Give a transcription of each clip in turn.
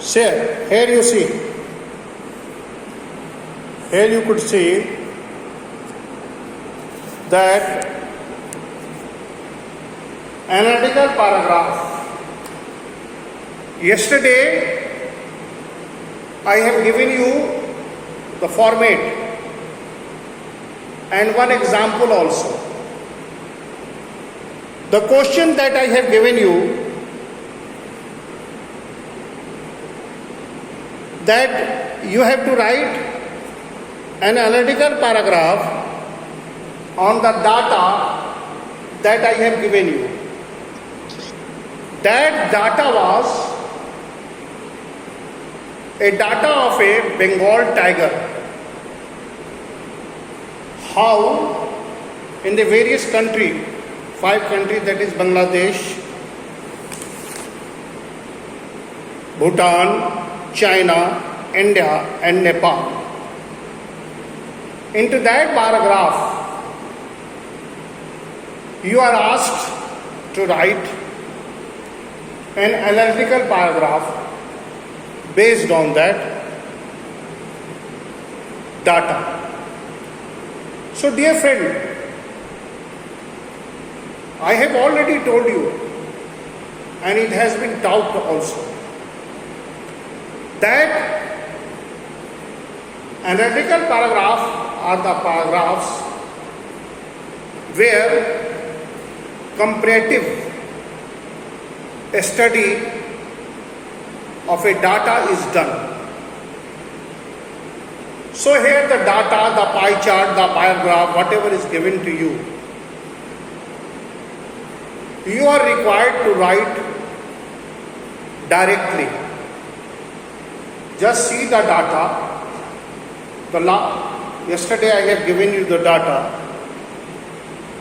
Share. Here you see. Here you could see that analytical paragraph. Yesterday I have given you the format and one example also. The question that I have given you, that you have to write an analytical paragraph on the data that I have given you. That data was a data of a Bengal tiger. How in the various countries, 5 countries, that is Bangladesh, Bhutan, China, India and Nepal. Into that paragraph, you are asked to write an analytical paragraph based on that data. So dear friend, I have already told you, and it has been taught also, that analytical paragraph are the paragraphs where comparative study of a data is done. So here the data, the pie chart, the bar graph, whatever is given to you, you are required to write directly. Just see the data. Yesterday I have given you the data,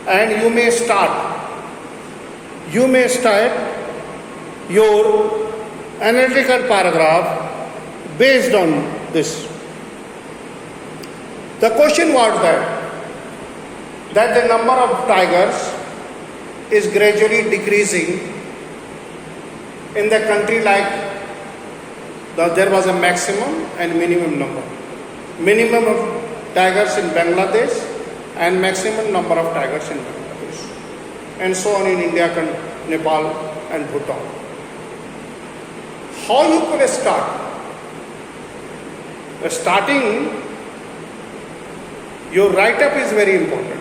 and you may start your analytical paragraph based on this. The question was that the number of tigers is gradually decreasing in the country, like there was a maximum and minimum number. Minimum of tigers in Bangladesh and maximum number of tigers in Bangladesh. And so on in India, Nepal and Bhutan. How you could start? Starting, your write-up is very important.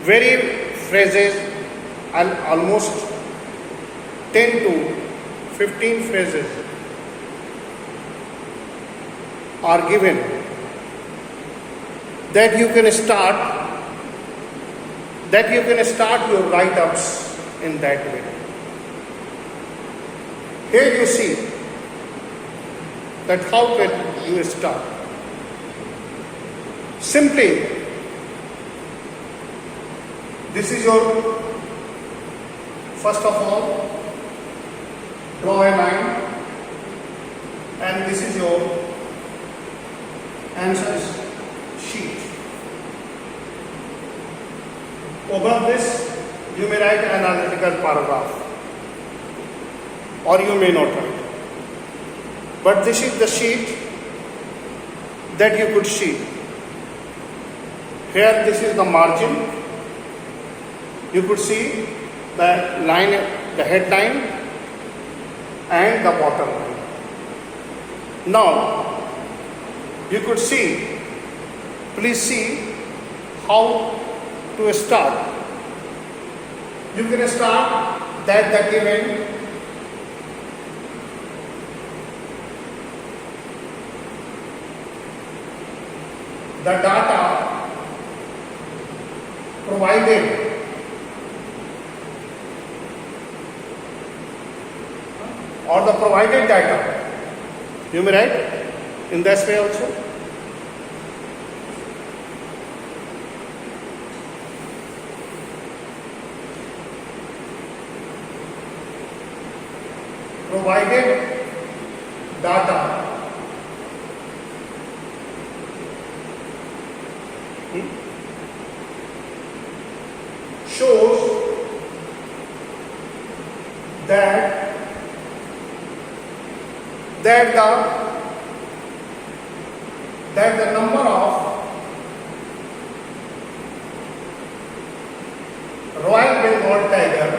Very phrases, and almost 10 to 15 phrases are given that you can start your write-ups in that way. Here you see that how can you start. Simply, this is your, first of all, draw a line, and this is your answer sheet. Above this, you may write an analytical paragraph, or you may not write. But this is the sheet that you could see. Here, this is the margin. You could see the line, the headline, and the bottom line. Now, you could see, please see how to start. You can start that the given the data provided or the provided data. You may write in this way also. Provided data shows that that the number of Royal Bengal tiger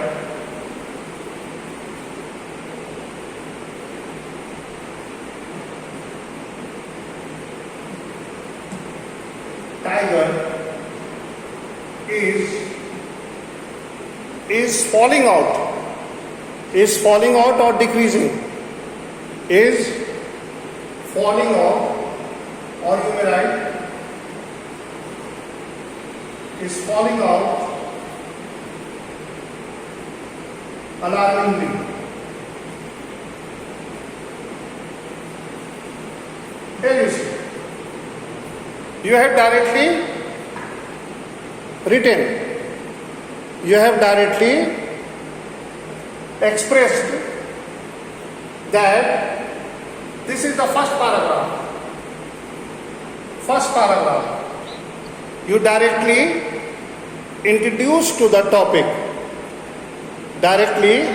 is falling out or decreasing, is falling out, or you may write is falling out alarmingly. Here you see, you have directly written, you have directly expressed that this is the first paragraph. First paragraph. You directly introduce to the topic. Directly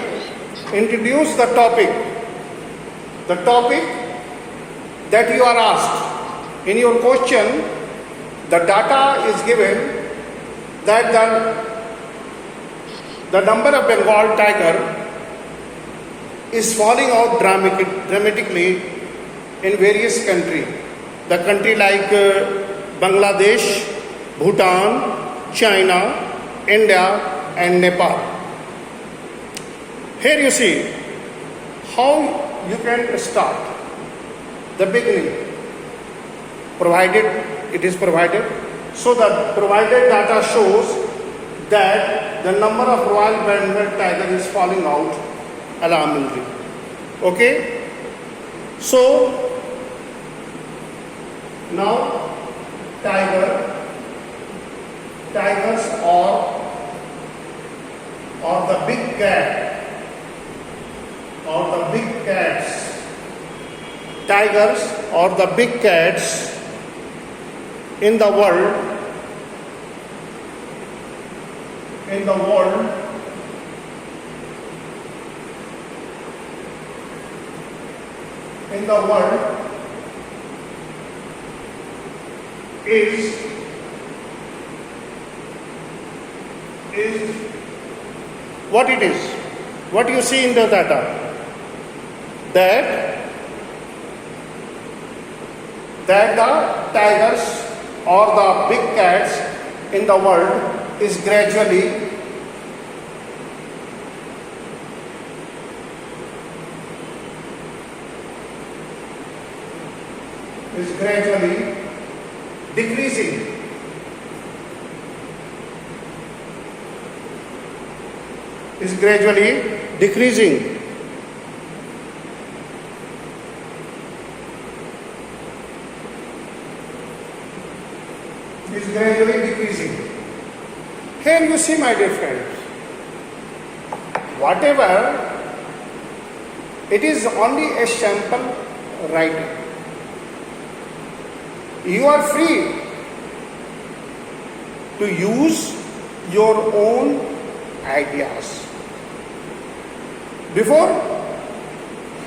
introduce the topic. The topic that you are asked. In your question, the data is given that the number of Bengal tiger is falling out dramatically in various countries. The country like Bangladesh, Bhutan, China, India and Nepal. Here you see how you can start the beginning, provided it is provided. So the provided data shows that the number of Royal Bengal tiger is falling out alarmingly. Okay? So now tigers or the big cat or the big cats, tigers or the big cats in the world is what it is. What you see in the data, that the tigers or the big cats in the world is gradually decreasing. Is gradually decreasing. Is gradually decreasing. Here you see, my dear friends, whatever, it is only a sample writing. You are free to use your own ideas. Before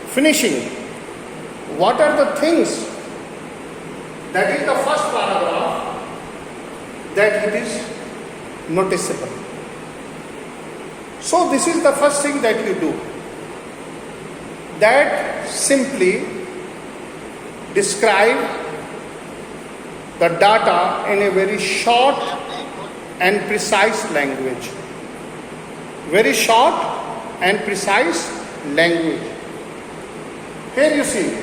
finishing, what are the things that is the first paragraph that it is noticeable? So this is the first thing that you do, that simply describe the data in a very short and precise language. Very short and precise language. Here you see,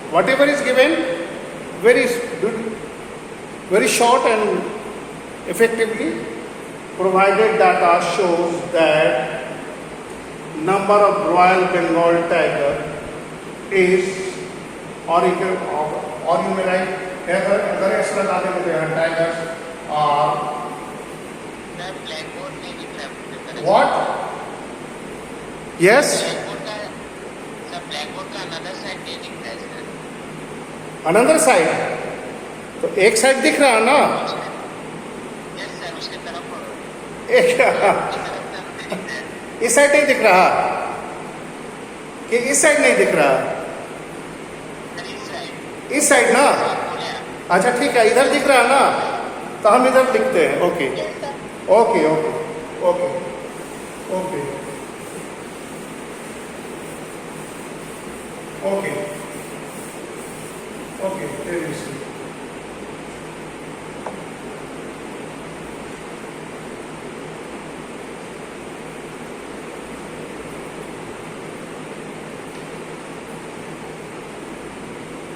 whatever is given, very short and effectively provided data shows that number of Royal Bengal tiger is, or you may write, अगर extra डाले होते हैं tigers are what? Yes? Another side? तो एक side दिख रहा है ना? एक इस साइड नहीं दिख रहा कि इस साइड नहीं दिख रहा? इस साइड ना? अच्छा ठीक है, इधर दिख रहा है ना, तो हम इधर लिखते हैं। Okay okay okay okay okay okay okay very easy.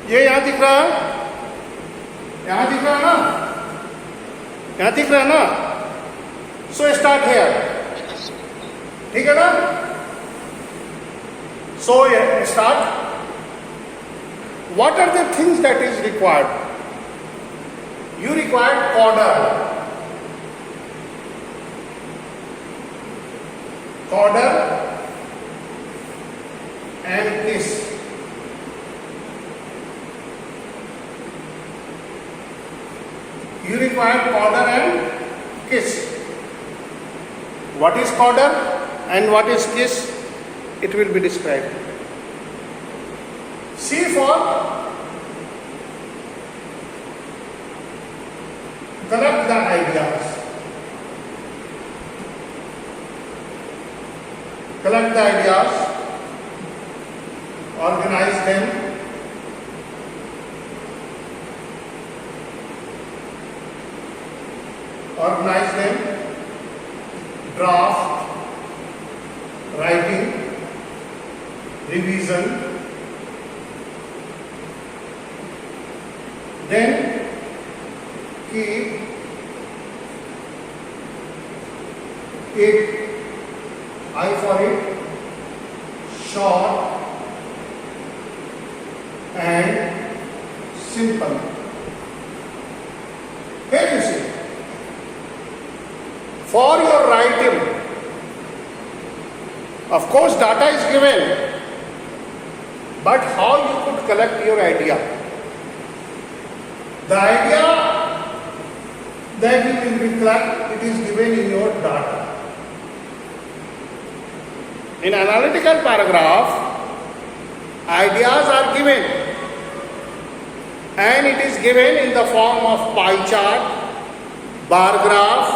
ये यहां दिख रहा है, यहां दिख रहा है ना, यहां दिख रहा है ना? सो स्टार्ट हेयर, ठीक है ना? So start. What are the things that is required? You require coda, coda and kiss. You require coda and kiss. What is coda and what is kiss? It will be described. C for collect the ideas. Collect the ideas, organize them, draft, writing, revision, then keep it, I for it, short and simple. Here you see, for your writing, of course data is given, but how you could collect your idea. The idea that you will be collect, it is given in your data. In analytical paragraph, ideas are given and it is given in the form of pie chart, bar graph,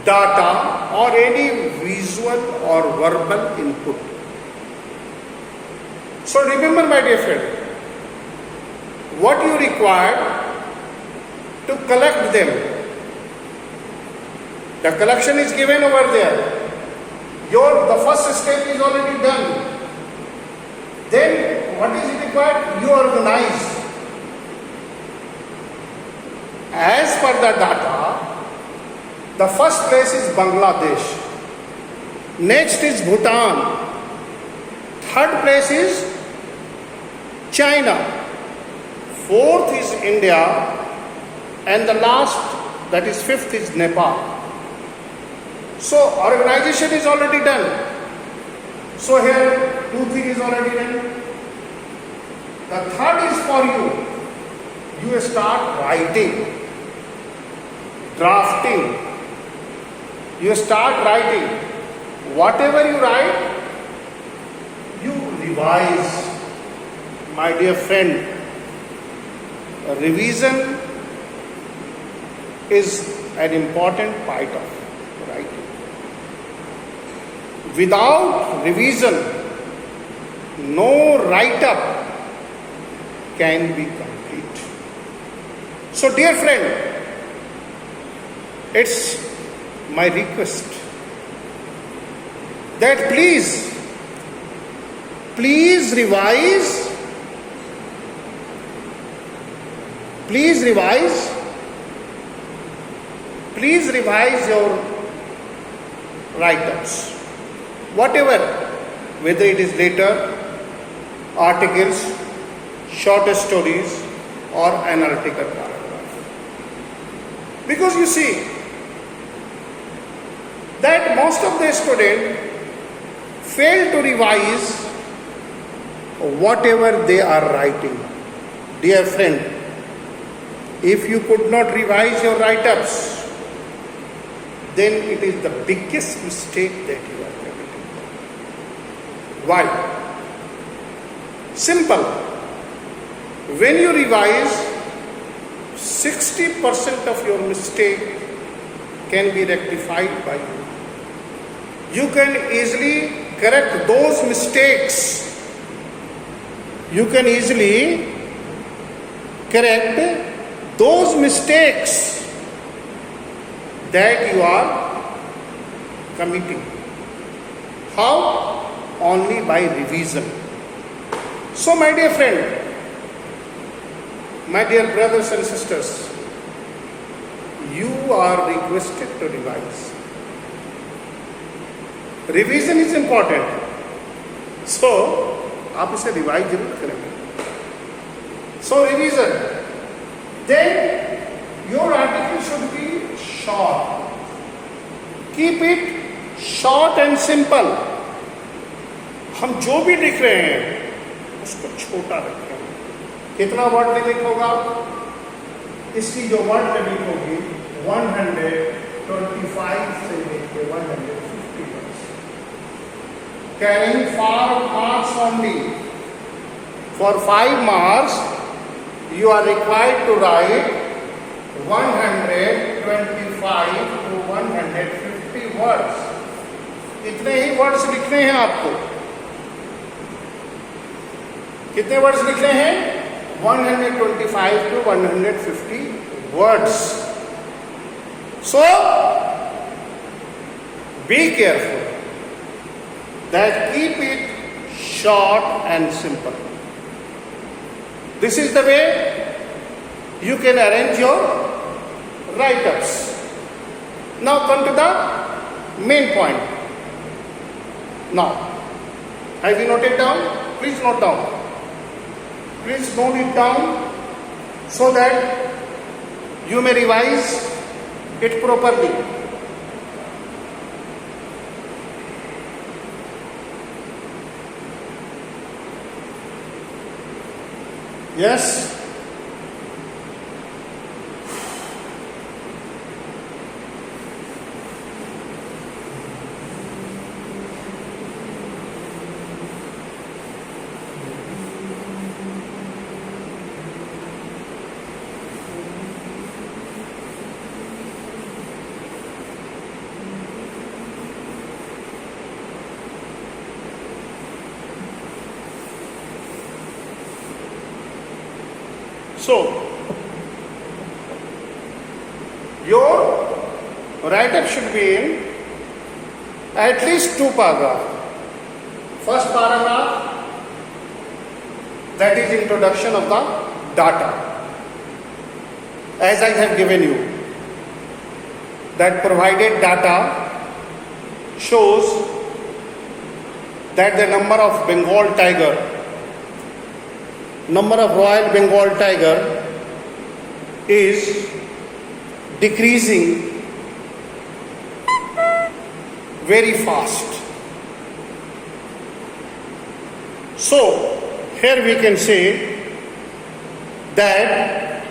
data or any visual or verbal input. So remember my dear friend, what you require to collect them. The collection is given over there. The first step is already done. Then what is required? You organize. As per the data, the first place is Bangladesh. Next is Bhutan. Third place is China. Fourth is India. And the last, that is fifth, is Nepal. So organization is already done. So here 2 things is already done. The third is for you. You start writing, drafting. You start writing. Whatever you write, you revise. My dear friend, revision is an important part of writing. Without revision, no write-up can be complete. So dear friend, it's my request that please revise, please revise your write-ups. Whatever, whether it is letter, articles, short stories or analytical paragraph. Because you see that most of the students fail to revise whatever they are writing. Dear friend, if you could not revise your write-ups, then it is the biggest mistake that you are committing. Why? Simple. when you revise, 60% of your mistake can be rectified by you. You can easily correct those mistakes. You can easily correct those mistakes that you are committing. How? Only by revision. So, my dear friend, my dear brothers and sisters, you are requested to revise. Revision is important. So, आप इसे revise जरूर करेंगे. So, revision. Then, your article should be short. Keep it short and simple. हम जो भी लिख रहे हैं उसको छोटा रखें. कितना वर्ड लिमिट होगा? इसकी जो वर्ड लिमिट होगी 125 से लेकर 150 words. Carrying 5 marks only. For 5 marks, you are required to write 125 to 150 words. इतने ही वर्ड्स लिखने हैं आपको. कितने वर्ड्स लिखने हैं? 125 to 150 words. So, be careful that keep it short and simple. This is the way you can arrange your write-ups. Now come to the main point. Now, have you noted down? Please note down. Please note it down so that you may revise it properly. Yes? So, your write-up should be in at least 2 paragraphs. First paragraph, that is introduction of the data. As I have given you, that provided data shows that the number of Bengal tiger, number of Royal Bengal tiger is decreasing very fast. So, here we can say that,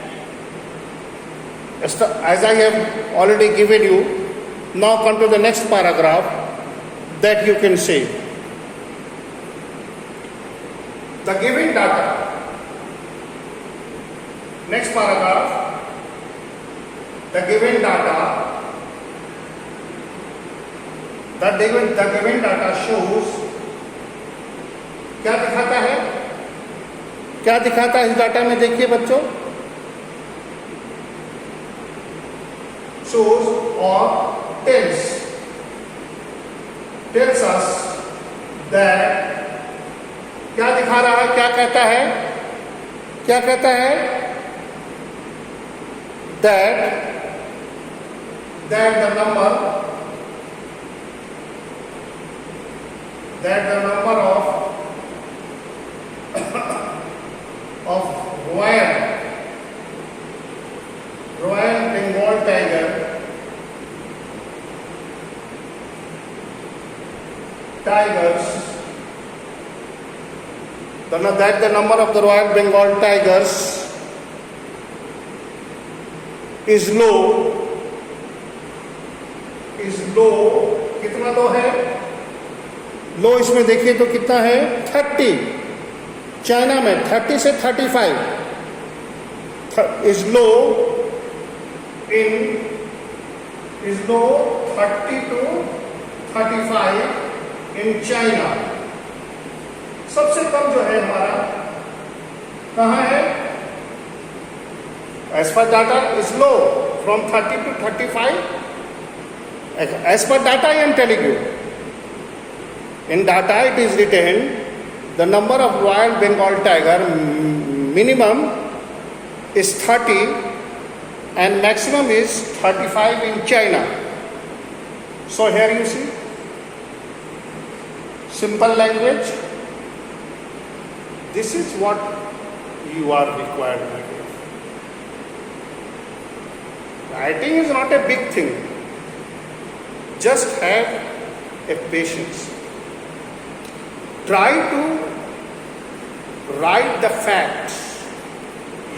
as I have already given you, now come to the next paragraph, that you can say the given data. Next paragraph, the given data, the given data shows, क्या दिखाता है? क्या दिखाता है इस data में? देखिए बच्चों, shows or tells us that, क्या दिखा रहा है? क्या कहता है? क्या कहता है? That the number of Royal Bengal tiger tigers, that the number of the Royal Bengal tigers is low. कितना लो है? लो इसमें देखिए तो कितना है? 30. चाइना में 30 से 35. is low in 30 to 35 in China. सबसे कम जो है हमारा कहाँ है? As per data is low from 30 to 35. As per data I am telling you. In data it is written the number of Royal Bengal tiger minimum is 30 and maximum is 35 in China. So here you see, simple language. This is what you are required to do. Writing is not a big thing. Just have a patience. Try to write the facts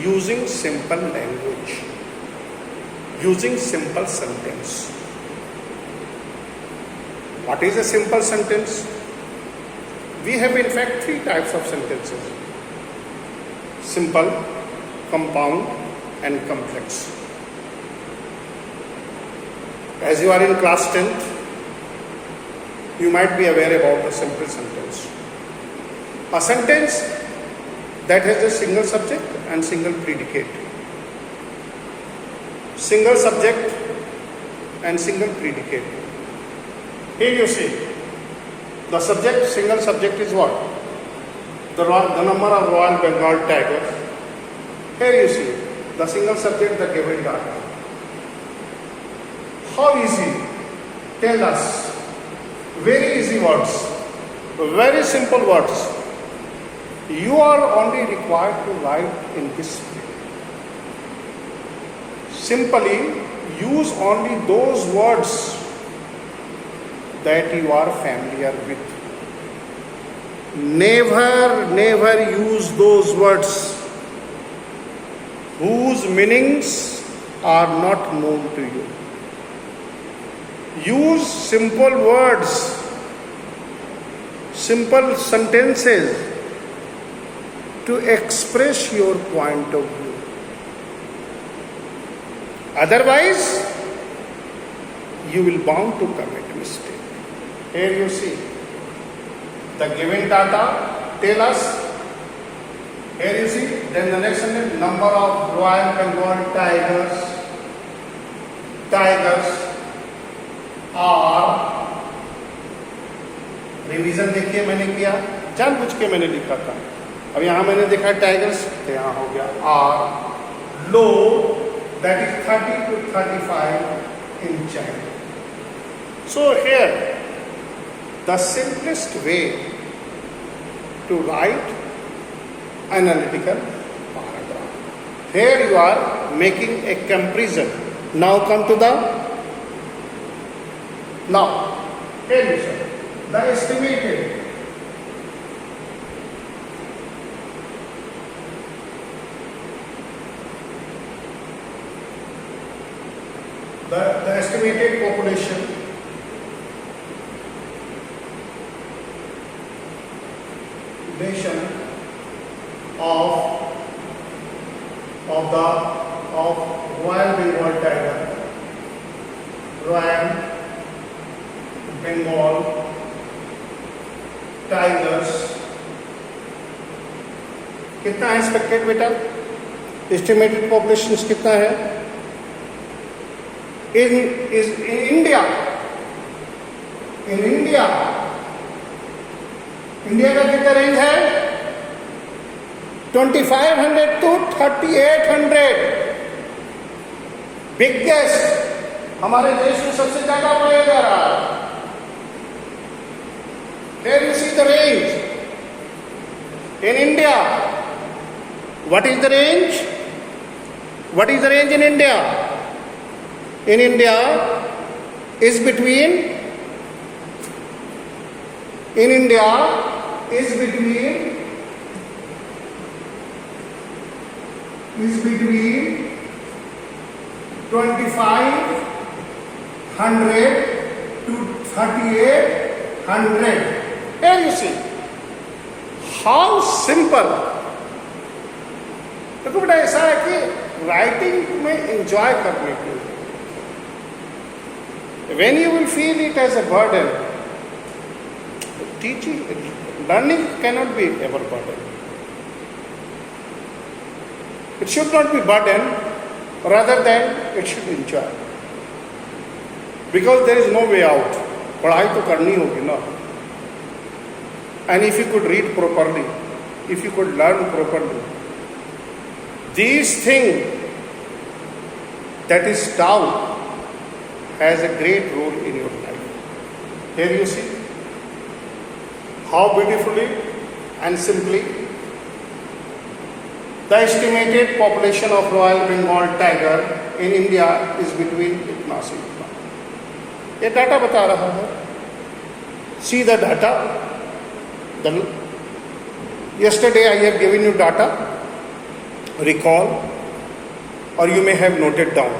using simple language, using simple sentence. What is a simple sentence? We have in fact 3 types of sentences: simple, compound and complex. As you are in class 10th, you might be aware about a simple sentence. A sentence that has a single subject and single predicate. Single subject and single predicate. Here you see, the subject, single subject is what? The number of Royal Bengal tigers. Here you see, the single subject, the given data. How easy? Tell us. Very easy words, very simple words. You are only required to write in this way. Simply use only those words that you are familiar with. Never use those words whose meanings are not known to you. Use simple words, simple sentences to express your point of view. Otherwise, you will bound to commit mistake. Here you see, the given data tell us. Here you see, then the next sentence, number of Royal Bengal tigers are, revision देखिए मैंने किया, जानबूझ के मैंने लिखा था. अब यहां मैंने देखा टाइगर्स, तो यहां हो गया आर लो, that is 30 to 35 in China. So here, the simplest way to write analytical paragraph. Here you are making a comparison. Now come to the, now here you see, the estimated the estimated population of Royal Bengal tiger, Royal Bengal tigers कितना है expected बेटा? Estimated population कितना है? in India का कितना range है? 2500 to 3800. Biggest हमारे देश में सबसे ज्यादा पाया जा रहा है. Here you see the range in India. What is the range? What is the range in India? In India is between 2500 to 3800. Here you see how simple. देखो बेटा ऐसा है कि राइटिंग में एंजॉय करने के लिए. When you will feel it as a burden, teaching, learning cannot be ever burden. It should not be burden, rather than it should enjoy. Because there is no way out. पढ़ाई तो करनी होगी ना. And if you could read properly, if you could learn properly, these things that is doubt has a great role in your life. Here you see how beautifully and simply the estimated population of Royal Bengal tiger in India is between इतना से इतना. ये data बता रहा है. See the data. Yesterday I have given you data, recall, or you may have noted down.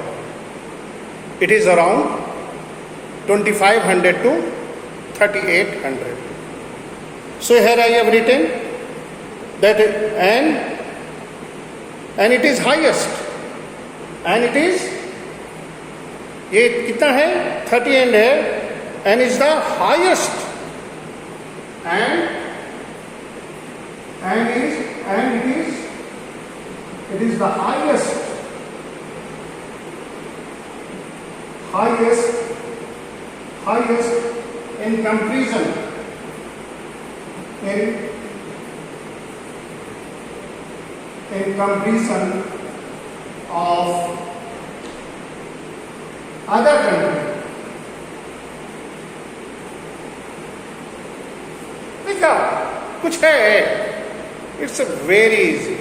It is around 2500 to 3800. So here I have written that and it is highest, and it is ये कितना है 30 and है and is the highest and it is the highest in comparison of other countries. देखा कुछ है. It's a very easy.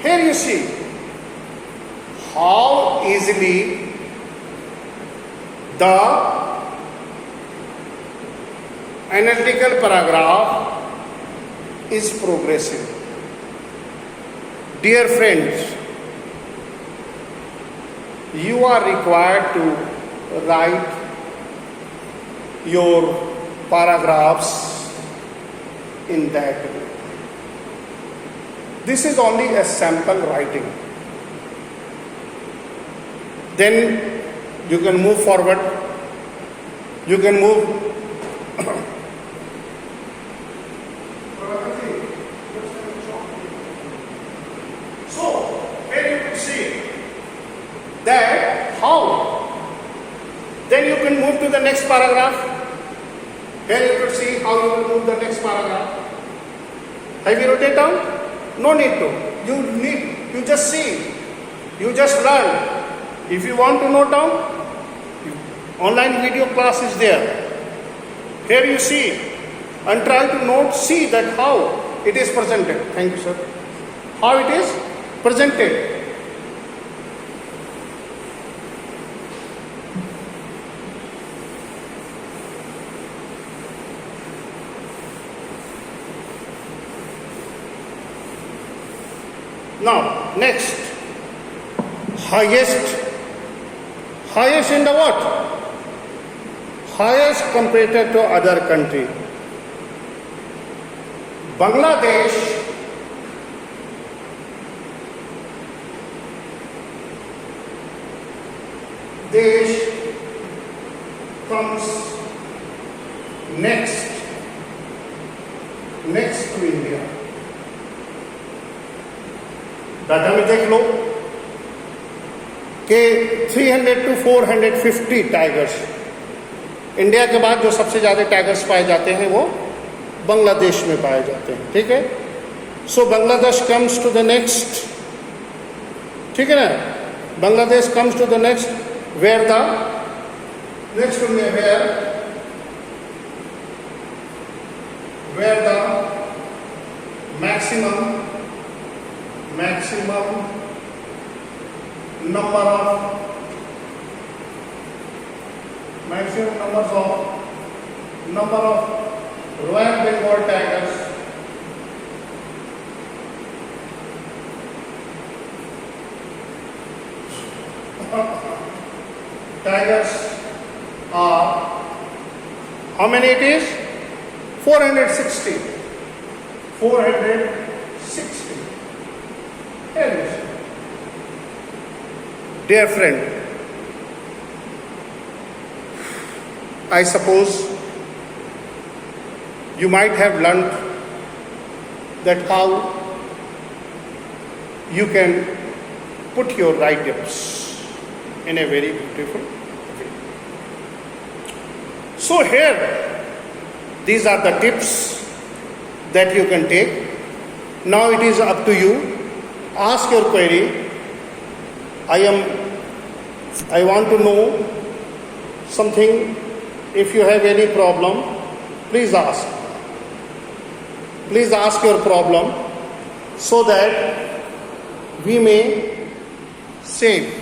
Here you see how easily the analytical paragraph is progressing. Dear friends, you are required to write your paragraphs in that way. This is only a sample writing. Then you can move forward. You can move. So, here you can see that how. Then you can move to the next paragraph. Here you can see how you will move the next paragraph. Have you written it down? No need to. You just see. You just learn. If you want to note down, online video class is there. Here you see and try to note, see that how it is presented. Thank you, sir. How it is presented. Now, next, highest in the what? Highest compared to other country. Bangladesh comes next to India. Data में देख लो कि 300 to 450 tigers. India के बाद जो सबसे ज़्यादा tigers पाए जाते हैं वो बांग्लादेश में पाए जाते हैं. ठीक है. So Bangladesh comes to the next. ठीक है ना. Bangladesh comes to the next where the next where the maximum numbers of Royal Bengal tigers are, how many it is? 460. Dear friend, I suppose you might have learnt that how you can put your right hips in a very beautiful way. So here, these are the tips that you can take. Now it is up to you. Ask your query. I want to know something. If you have any problem, please ask. Please ask your problem so that we may save